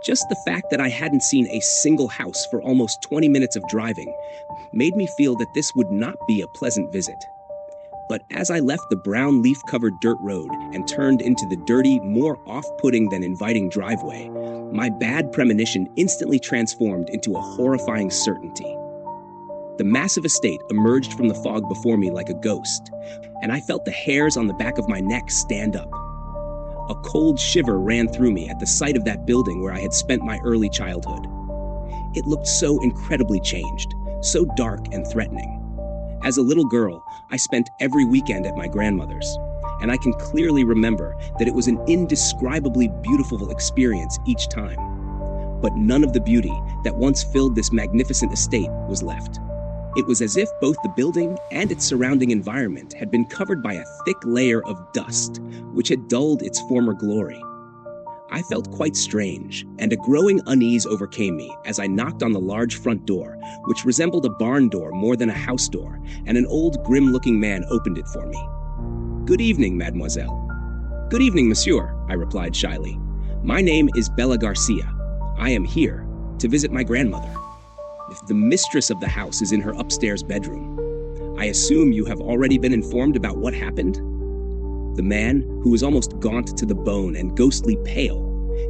Just the fact that I hadn't seen a single house for almost 20 minutes of driving made me feel that this would not be a pleasant visit. But as I left the brown leaf-covered dirt road and turned into the dirty, more off-putting than inviting driveway, my bad premonition instantly transformed into a horrifying certainty. The massive estate emerged from the fog before me like a ghost, and I felt the hairs on the back of my neck stand up. A cold shiver ran through me at the sight of that building where I had spent my early childhood. It looked so incredibly changed, so dark and threatening. As a little girl, I spent every weekend at my grandmother's, and I can clearly remember that it was an indescribably beautiful experience each time. But none of the beauty that once filled this magnificent estate was left. It was as if both the building and its surrounding environment had been covered by a thick layer of dust, which had dulled its former glory. I felt quite strange, and a growing unease overcame me as I knocked on the large front door, which resembled a barn door more than a house door, and an old, grim-looking man opened it for me. "Good evening, mademoiselle." "Good evening, monsieur," I replied shyly. "My name is Bella Garcia. I am here to visit my grandmother. If the mistress of the house is in her upstairs bedroom, I assume you have already been informed about what happened?" The man, who was almost gaunt to the bone and ghostly pale,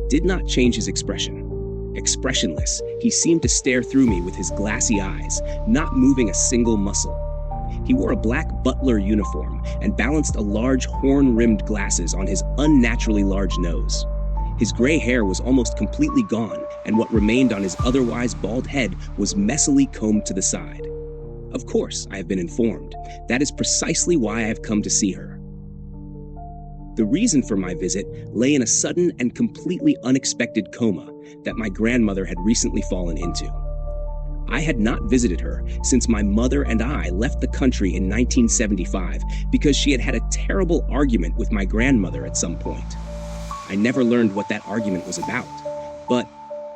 did not change his expression. Expressionless, he seemed to stare through me with his glassy eyes, not moving a single muscle. He wore a black butler uniform and balanced a large horn-rimmed glasses on his unnaturally large nose. His gray hair was almost completely gone, and what remained on his otherwise bald head was messily combed to the side. Of course, I have been informed. That is precisely why I have come to see her. The reason for my visit lay in a sudden and completely unexpected coma that my grandmother had recently fallen into. I had not visited her since my mother and I left the country in 1975 because she had had a terrible argument with my grandmother at some point. I never learned what that argument was about, but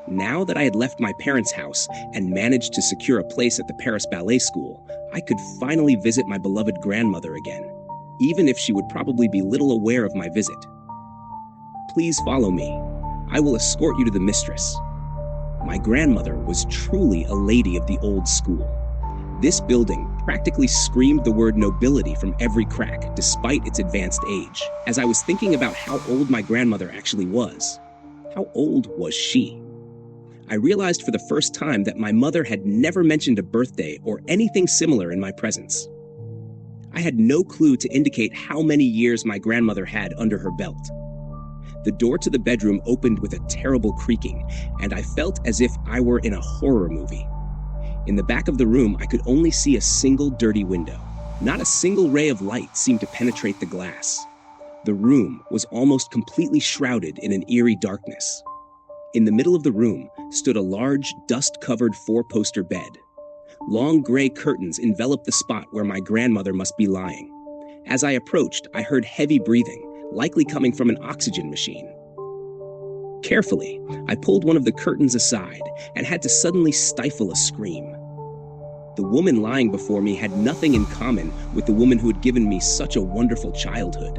now that I had left my parents' house and managed to secure a place at the Paris Ballet School, I could finally visit my beloved grandmother again, even if she would probably be little aware of my visit. Please follow me. I will escort you to the mistress. My grandmother was truly a lady of the old school. This building practically screamed the word nobility from every crack, despite its advanced age. As I was thinking about how old my grandmother actually was, how old was she? I realized for the first time that my mother had never mentioned a birthday or anything similar in my presence. I had no clue to indicate how many years my grandmother had under her belt. The door to the bedroom opened with a terrible creaking, and I felt as if I were in a horror movie. In the back of the room, I could only see a single dirty window. Not a single ray of light seemed to penetrate the glass. The room was almost completely shrouded in an eerie darkness. In the middle of the room stood a large, dust-covered four-poster bed. Long gray curtains enveloped the spot where my grandmother must be lying. As I approached, I heard heavy breathing, likely coming from an oxygen machine. Carefully, I pulled one of the curtains aside and had to suddenly stifle a scream. The woman lying before me had nothing in common with the woman who had given me such a wonderful childhood.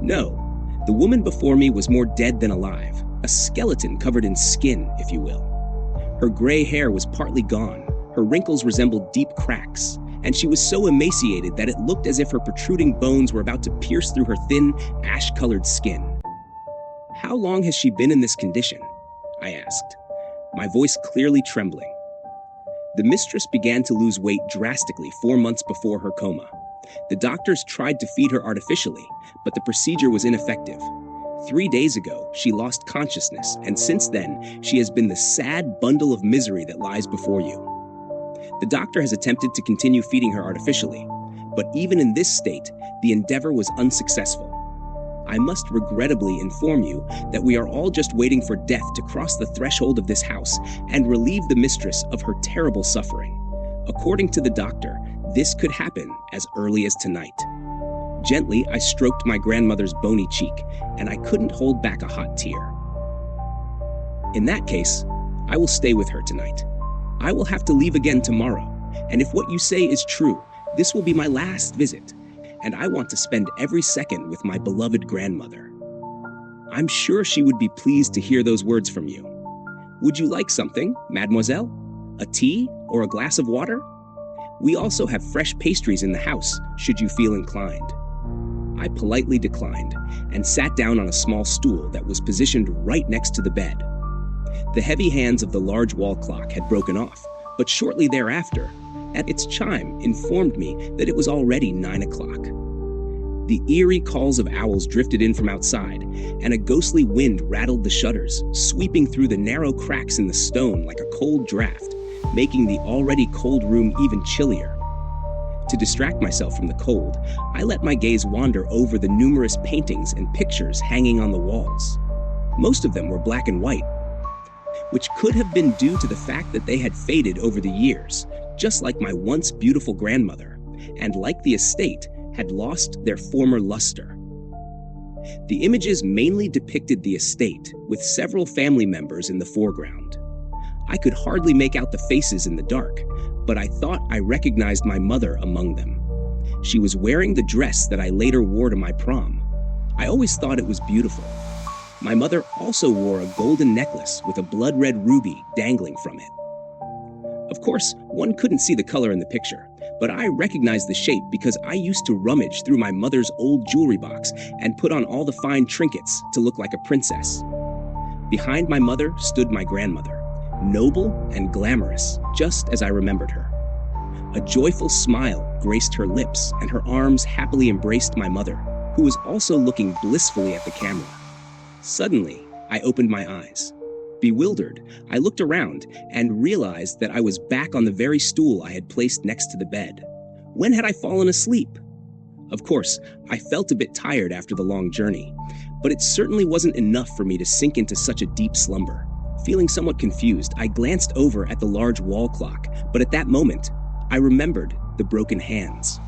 No, the woman before me was more dead than alive, a skeleton covered in skin, if you will. Her gray hair was partly gone, her wrinkles resembled deep cracks, and she was so emaciated that it looked as if her protruding bones were about to pierce through her thin, ash-colored skin. "How long has she been in this condition?" I asked, my voice clearly trembling. The mistress began to lose weight drastically 4 months before her coma. The doctors tried to feed her artificially, but the procedure was ineffective. 3 days ago, she lost consciousness, and since then, she has been the sad bundle of misery that lies before you. The doctor has attempted to continue feeding her artificially, but even in this state, the endeavor was unsuccessful. I must regrettably inform you that we are all just waiting for death to cross the threshold of this house and relieve the mistress of her terrible suffering. According to the doctor, this could happen as early as tonight. Gently, I stroked my grandmother's bony cheek, and I couldn't hold back a hot tear. "In that case, I will stay with her tonight. I will have to leave again tomorrow, and if what you say is true, this will be my last visit, and I want to spend every second with my beloved grandmother. I'm sure she would be pleased to hear those words from you." Would you like something, mademoiselle? A tea or a glass of water? We also have fresh pastries in the house, should you feel inclined. I politely declined and sat down on a small stool that was positioned right next to the bed. The heavy hands of the large wall clock had broken off, but shortly thereafter, at its chime informed me that it was already 9 o'clock. The eerie calls of owls drifted in from outside, and a ghostly wind rattled the shutters, sweeping through the narrow cracks in the stone like a cold draft, making the already cold room even chillier. To distract myself from the cold, I let my gaze wander over the numerous paintings and pictures hanging on the walls. Most of them were black and white, which could have been due to the fact that they had faded over the years, just like my once beautiful grandmother, and like the estate, had lost their former luster. The images mainly depicted the estate, with several family members in the foreground. I could hardly make out the faces in the dark, but I thought I recognized my mother among them. She was wearing the dress that I later wore to my prom. I always thought it was beautiful. My mother also wore a golden necklace with a blood-red ruby dangling from it. Of course, one couldn't see the color in the picture, but I recognized the shape because I used to rummage through my mother's old jewelry box and put on all the fine trinkets to look like a princess. Behind my mother stood my grandmother, noble and glamorous, just as I remembered her. A joyful smile graced her lips, and her arms happily embraced my mother, who was also looking blissfully at the camera. Suddenly, I opened my eyes. Bewildered, I looked around and realized that I was back on the very stool I had placed next to the bed. When had I fallen asleep? Of course, I felt a bit tired after the long journey, but it certainly wasn't enough for me to sink into such a deep slumber. Feeling somewhat confused, I glanced over at the large wall clock, but at that moment, I remembered the broken hands.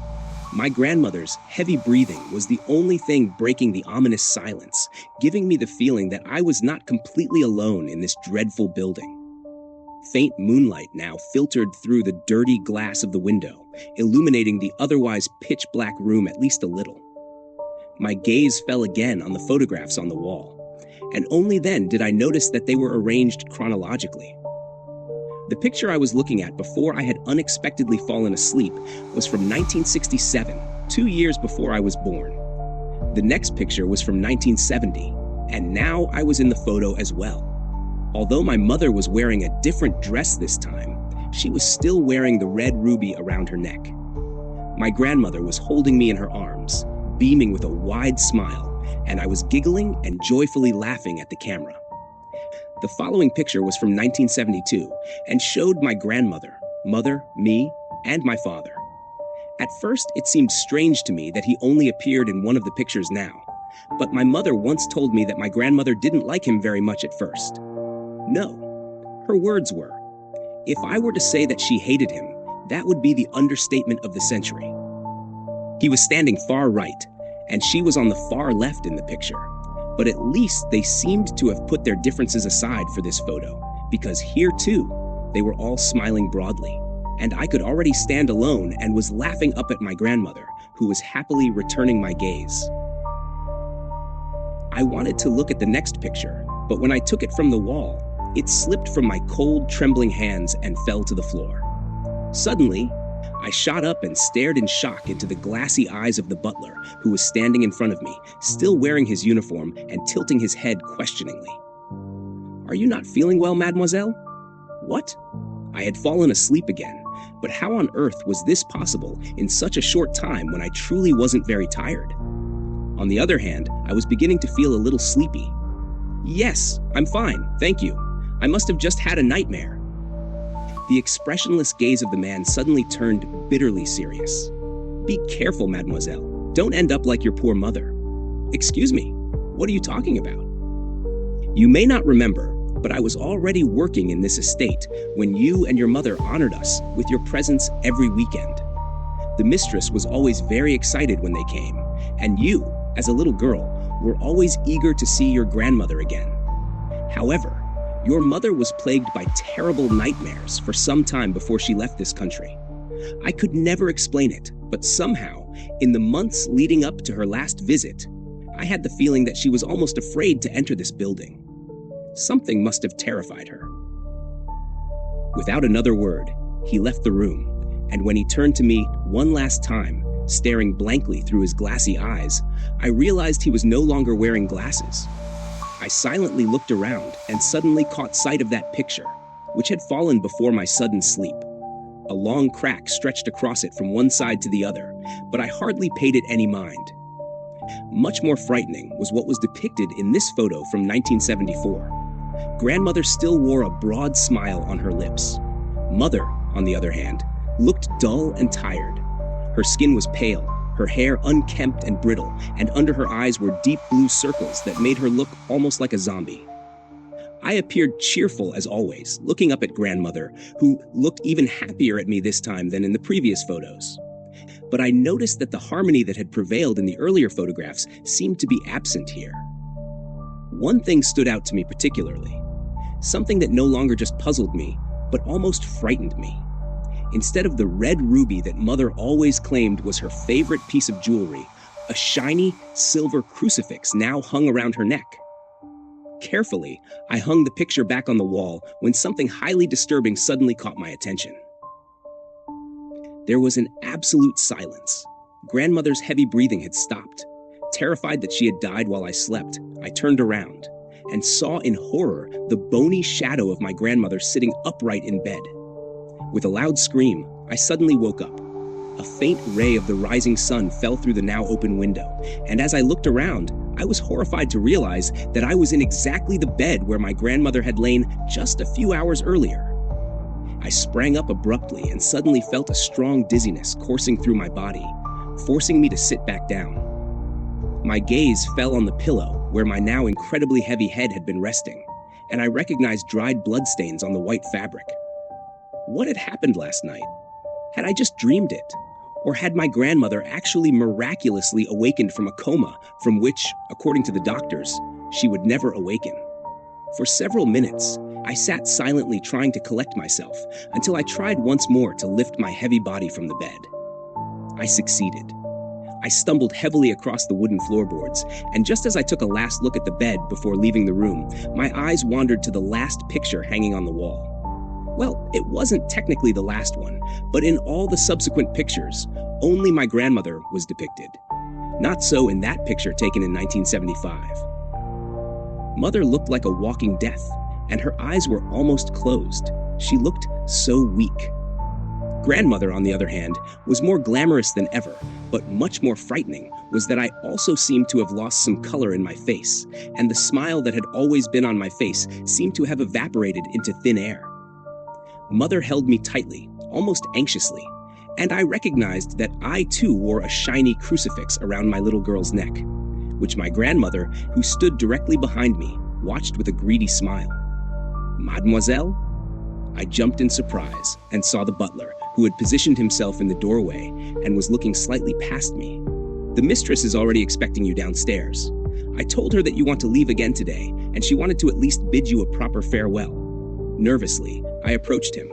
My grandmother's heavy breathing was the only thing breaking the ominous silence, giving me the feeling that I was not completely alone in this dreadful building. Faint moonlight now filtered through the dirty glass of the window, illuminating the otherwise pitch-black room at least a little. My gaze fell again on the photographs on the wall, and only then did I notice that they were arranged chronologically. The picture I was looking at before I had unexpectedly fallen asleep was from 1967, 2 years before I was born. The next picture was from 1970, and now I was in the photo as well. Although my mother was wearing a different dress this time, she was still wearing the red ruby around her neck. My grandmother was holding me in her arms, beaming with a wide smile, and I was giggling and joyfully laughing at the camera. The following picture was from 1972 and showed my grandmother, mother, me, and my father. At first, it seemed strange to me that he only appeared in one of the pictures now, but my mother once told me that my grandmother didn't like him very much at first. No, her words were, if I were to say that she hated him, that would be the understatement of the century. He was standing far right, and she was on the far left in the picture. But at least they seemed to have put their differences aside for this photo, because here too, they were all smiling broadly, and I could already stand alone and was laughing up at my grandmother, who was happily returning my gaze. I wanted to look at the next picture, but when I took it from the wall, it slipped from my cold, trembling hands and fell to the floor. Suddenly, I shot up and stared in shock into the glassy eyes of the butler, who was standing in front of me, still wearing his uniform and tilting his head questioningly. "Are you not feeling well, mademoiselle?" What? I had fallen asleep again, but how on earth was this possible in such a short time when I truly wasn't very tired? On the other hand, I was beginning to feel a little sleepy. "Yes, I'm fine, thank you. I must have just had a nightmare." The expressionless gaze of the man suddenly turned bitterly serious. "Be careful, mademoiselle. Don't end up like your poor mother." "Excuse me, what are you talking about?" "You may not remember, but I was already working in this estate when you and your mother honored us with your presence every weekend. The mistress was always very excited when they came, and you, as a little girl, were always eager to see your grandmother again. However, your mother was plagued by terrible nightmares for some time before she left this country. I could never explain it, but somehow, in the months leading up to her last visit, I had the feeling that she was almost afraid to enter this building. Something must have terrified her. Without another word, he left the room, and when he turned to me one last time, staring blankly through his glassy eyes, I realized he was no longer wearing glasses. I silently looked around and suddenly caught sight of that picture, which had fallen before my sudden sleep. A long crack stretched across it from one side to the other, but I hardly paid it any mind. Much more frightening was what was depicted in this photo from 1974. Grandmother still wore a broad smile on her lips. Mother, on the other hand, looked dull and tired. Her skin was pale, her hair unkempt and brittle, and under her eyes were deep blue circles that made her look almost like a zombie. I appeared cheerful as always, looking up at grandmother, who looked even happier at me this time than in the previous photos. But I noticed that the harmony that had prevailed in the earlier photographs seemed to be absent here. One thing stood out to me particularly, something that no longer just puzzled me, but almost frightened me. Instead of the red ruby that Mother always claimed was her favorite piece of jewelry, a shiny silver crucifix now hung around her neck. Carefully, I hung the picture back on the wall when something highly disturbing suddenly caught my attention. There was an absolute silence. Grandmother's heavy breathing had stopped. Terrified that she had died while I slept, I turned around and saw in horror the bony shadow of my grandmother sitting upright in bed. With a loud scream, I suddenly woke up. A faint ray of the rising sun fell through the now open window, and as I looked around, I was horrified to realize that I was in exactly the bed where my grandmother had lain just a few hours earlier. I sprang up abruptly and suddenly felt a strong dizziness coursing through my body, forcing me to sit back down. My gaze fell on the pillow where my now incredibly heavy head had been resting, and I recognized dried bloodstains on the white fabric. What had happened last night? Had I just dreamed it? Or had my grandmother actually miraculously awakened from a coma from which, according to the doctors, she would never awaken? For several minutes, I sat silently trying to collect myself until I tried once more to lift my heavy body from the bed. I succeeded. I stumbled heavily across the wooden floorboards, and just as I took a last look at the bed before leaving the room, my eyes wandered to the last picture hanging on the wall. Well, it wasn't technically the last one, but in all the subsequent pictures, only my grandmother was depicted. Not so in that picture taken in 1975. Mother looked like a walking death, and her eyes were almost closed. She looked so weak. Grandmother, on the other hand, was more glamorous than ever, but much more frightening was that I also seemed to have lost some color in my face, and the smile that had always been on my face seemed to have evaporated into thin air. Mother held me tightly, almost anxiously, and I recognized that I too wore a shiny crucifix around my little girl's neck, which my grandmother, who stood directly behind me, watched with a greedy smile. "Mademoiselle?" I jumped in surprise and saw the butler, who had positioned himself in the doorway and was looking slightly past me. "The mistress is already expecting you downstairs. I told her that you want to leave again today, and she wanted to at least bid you a proper farewell." Nervously, I approached him.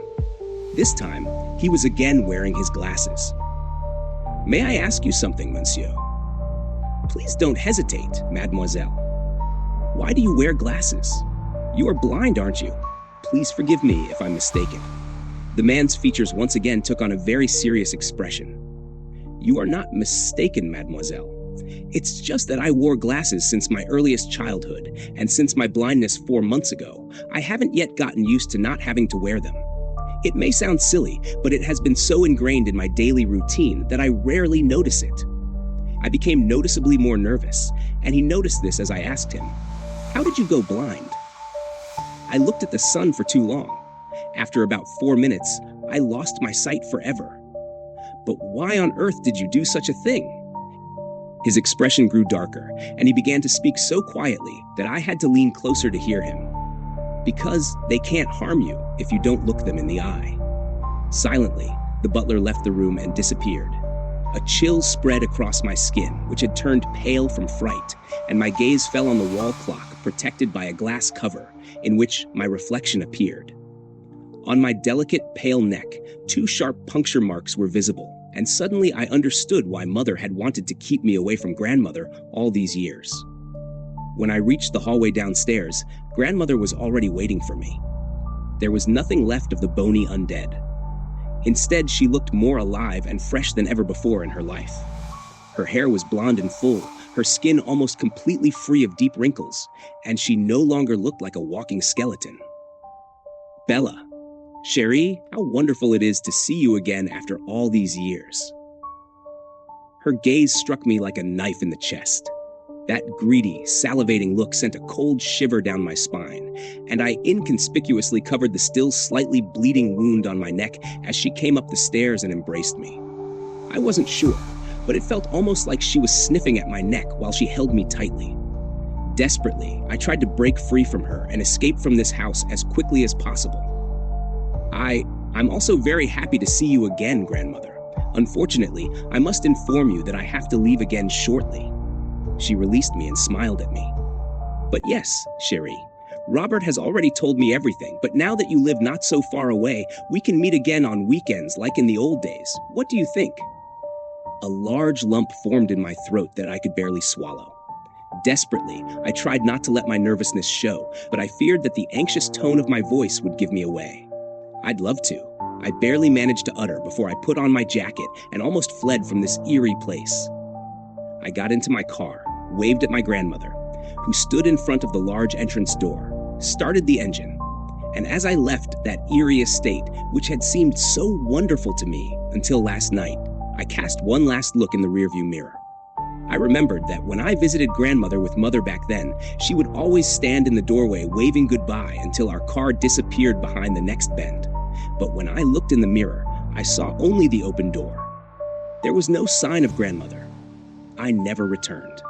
This time, he was again wearing his glasses. "May I ask you something, monsieur?" "Please don't hesitate, mademoiselle." "Why do you wear glasses? You are blind, aren't you? Please forgive me if I'm mistaken." The man's features once again took on a very serious expression. "You are not mistaken, mademoiselle. It's just that I wore glasses since my earliest childhood, and since my blindness 4 months ago, I haven't yet gotten used to not having to wear them. It may sound silly, but it has been so ingrained in my daily routine that I rarely notice it." I became noticeably more nervous, and he noticed this as I asked him, "How did you go blind?" "I looked at the sun for too long. After about 4 minutes, I lost my sight forever." "But why on earth did you do such a thing?" His expression grew darker, and he began to speak so quietly that I had to lean closer to hear him. "Because they can't harm you if you don't look them in the eye." Silently, the butler left the room and disappeared. A chill spread across my skin, which had turned pale from fright, and my gaze fell on the wall clock protected by a glass cover, in which my reflection appeared. On my delicate, pale neck, 2 sharp puncture marks were visible, and suddenly I understood why Mother had wanted to keep me away from Grandmother all these years. When I reached the hallway downstairs, Grandmother was already waiting for me. There was nothing left of the bony undead. Instead, she looked more alive and fresh than ever before in her life. Her hair was blonde and full, her skin almost completely free of deep wrinkles, and she no longer looked like a walking skeleton. Bella, Cherie, how wonderful it is to see you again after all these years. Her gaze struck me like a knife in the chest. That greedy, salivating look sent a cold shiver down my spine, and I inconspicuously covered the still slightly bleeding wound on my neck as she came up the stairs and embraced me. I wasn't sure, but it felt almost like she was sniffing at my neck while she held me tightly. Desperately, I tried to break free from her and escape from this house as quickly as possible. I'm also very happy to see you again, grandmother. Unfortunately, I must inform you that I have to leave again shortly. She released me and smiled at me. But yes, Cherie, Robert has already told me everything, but now that you live not so far away, we can meet again on weekends like in the old days. What do you think? A large lump formed in my throat that I could barely swallow. Desperately, I tried not to let my nervousness show, but I feared that the anxious tone of my voice would give me away. I'd love to. I barely managed to utter before I put on my jacket and almost fled from this eerie place. I got into my car, waved at my grandmother, who stood in front of the large entrance door, started the engine, and as I left that eerie estate, which had seemed so wonderful to me until last night, I cast one last look in the rearview mirror. I remembered that when I visited grandmother with mother back then, she would always stand in the doorway waving goodbye until our car disappeared behind the next bend. But when I looked in the mirror, I saw only the open door. There was no sign of grandmother. I never returned.